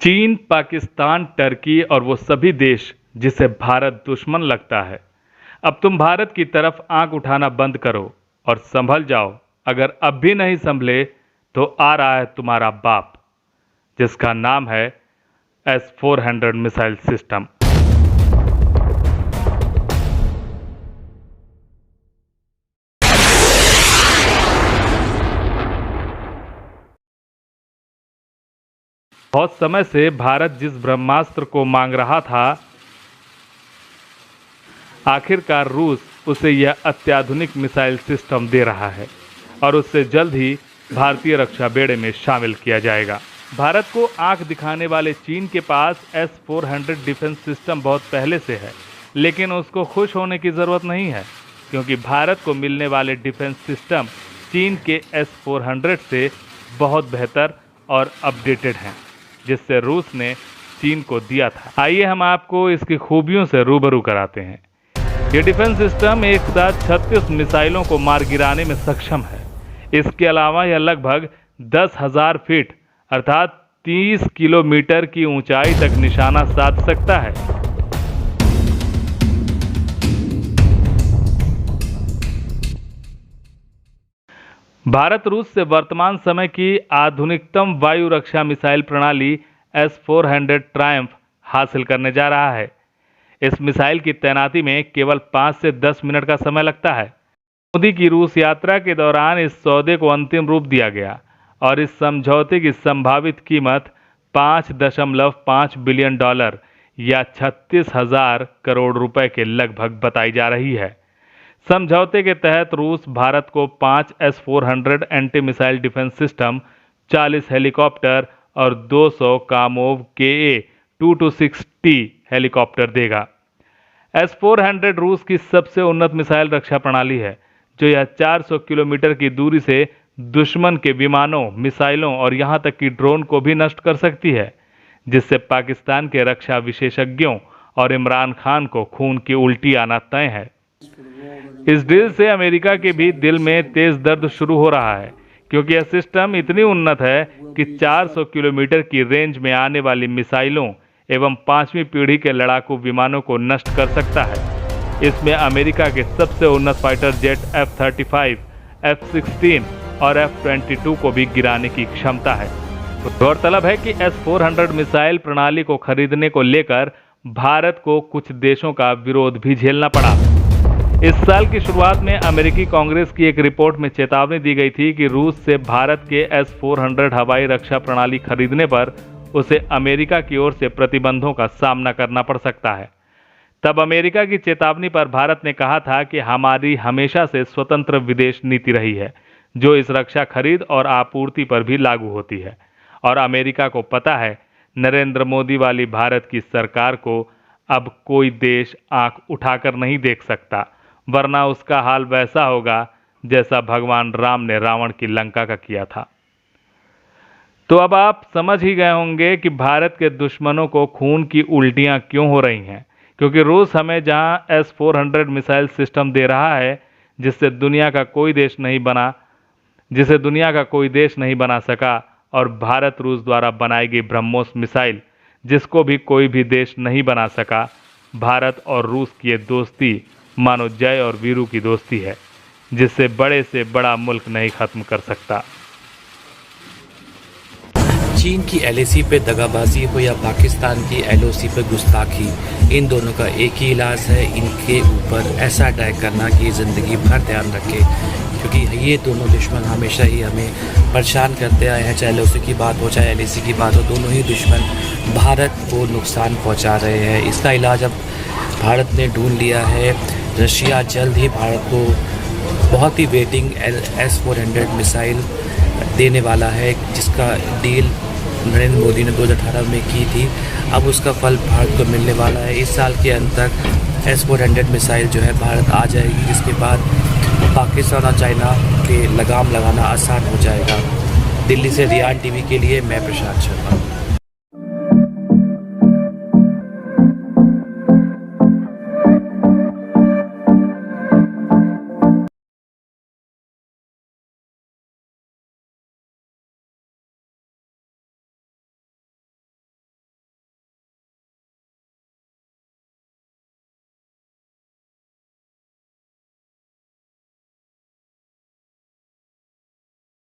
चीन, पाकिस्तान, टर्की और वो सभी देश जिसे भारत दुश्मन लगता है, अब तुम भारत की तरफ आंख उठाना बंद करो और संभल जाओ। अगर अब भी नहीं संभले तो आ रहा है तुम्हारा बाप, जिसका नाम है S-400 मिसाइल सिस्टम। बहुत समय से भारत जिस ब्रह्मास्त्र को मांग रहा था, आखिरकार रूस उसे यह अत्याधुनिक मिसाइल सिस्टम दे रहा है और उससे जल्द ही भारतीय रक्षा बेड़े में शामिल किया जाएगा। भारत को आंख दिखाने वाले चीन के पास S-400 डिफेंस सिस्टम बहुत पहले से है, लेकिन उसको खुश होने की ज़रूरत नहीं है, क्योंकि भारत को मिलने वाले डिफेंस सिस्टम चीन के S-400 से बहुत बेहतर और अपडेटेड हैं, जिससे रूस ने चीन को दिया था। आइए हम आपको इसकी खूबियों से रूबरू कराते हैं। ये डिफेंस सिस्टम एक साथ 36 मिसाइलों को मार गिराने में सक्षम है। इसके अलावा यह लगभग 10,000 फीट अर्थात 30 किलोमीटर की ऊंचाई तक निशाना साध सकता है। भारत रूस से वर्तमान समय की आधुनिकतम वायु रक्षा मिसाइल प्रणाली S-400 ट्रायम्फ हासिल करने जा रहा है। इस मिसाइल की तैनाती में केवल 5 से 10 मिनट का समय लगता है। मोदी की रूस यात्रा के दौरान इस सौदे को अंतिम रूप दिया गया और इस समझौते की संभावित कीमत $5.5 बिलियन या 36,000 करोड़ रुपए के लगभग बताई जा रही है। समझौते के तहत रूस भारत को 5 S-400 anti missile defence system, 40 helicopter और 200 कामोव KA-226T हेलीकॉप्टर देगा। S-400 रूस की सबसे उन्नत मिसाइल रक्षा प्रणाली है, जो यह 400 किलोमीटर की दूरी से दुश्मन के विमानों, मिसाइलों और यहां तक कि ड्रोन को भी नष्ट कर सकती है, जिससे पाकिस्तान के रक्षा विशेषज्ञों और इमरान खान को खून की उल्टी आना तय है। इस डील से अमेरिका के भी दिल में तेज दर्द शुरू हो रहा है, क्योंकि यह सिस्टम इतनी उन्नत है कि 400 किलोमीटर की रेंज में आने वाली मिसाइलों एवं 5वीं पीढ़ी के लड़ाकू विमानों को नष्ट कर सकता है। इसमें अमेरिका के सबसे उन्नत फाइटर जेट F-35, F-16 और F-22 को भी गिराने की क्षमता है। गौरतलब है कि S-400 मिसाइल प्रणाली को खरीदने को लेकर भारत को कुछ देशों का विरोध भी झेलना पड़ा। इस साल की शुरुआत में अमेरिकी कांग्रेस की एक रिपोर्ट में चेतावनी दी गई थी कि रूस से भारत के S-400 हवाई रक्षा प्रणाली खरीदने पर उसे अमेरिका की ओर से प्रतिबंधों का सामना करना पड़ सकता है। तब अमेरिका की चेतावनी पर भारत ने कहा था कि हमारी हमेशा से स्वतंत्र विदेश नीति रही है, जो इस रक्षा खरीद और आपूर्ति पर भी लागू होती है, और अमेरिका को पता है नरेंद्र मोदी वाली भारत की सरकार को अब कोई देश आंख उठाकर नहीं देख सकता, वरना उसका हाल वैसा होगा जैसा भगवान राम ने रावण की लंका का किया था। तो अब आप समझ ही गए होंगे कि भारत के दुश्मनों को खून की उल्टियां क्यों हो रही हैं, क्योंकि रूस हमें जहां S-400 मिसाइल सिस्टम दे रहा है, जिसे दुनिया का कोई देश नहीं बना सका, और भारत रूस द्वारा बनाई गई ब्रह्मोस मिसाइल, जिसको भी कोई भी देश नहीं बना सका। भारत और रूस की ये दोस्ती मानो जय और वीरू की दोस्ती है, जिससे बड़े से बड़ा मुल्क नहीं खत्म कर सकता। चीन की LAC पे दगाबाजी हो या पाकिस्तान की LOC पे गुस्ताखी, इन दोनों का एक ही इलाज है, इनके ऊपर ऐसा अटैक करना कि ज़िंदगी भर ध्यान रखे, क्योंकि ये दोनों दुश्मन हमेशा ही हमें परेशान करते आए हैं। चाहे LOC की बात हो चाहे LAC की बात हो, दोनों ही दुश्मन भारत को नुकसान पहुंचा रहे हैं। इसका इलाज अब भारत ने ढूंढ लिया है। रशिया जल्द ही भारत को बहुत ही वेटिंग S-400 मिसाइल देने वाला है, जिसका डील नरेंद्र मोदी ने 2018 में की थी। अब उसका फल भारत को मिलने वाला है। इस साल के अंत तक S-400 मिसाइल जो है भारत आ जाएगी, जिसके बाद पाकिस्तान और चाइना के लगाम लगाना आसान हो जाएगा। दिल्ली से रियान TV के लिए मैं प्रशांत शर्मा।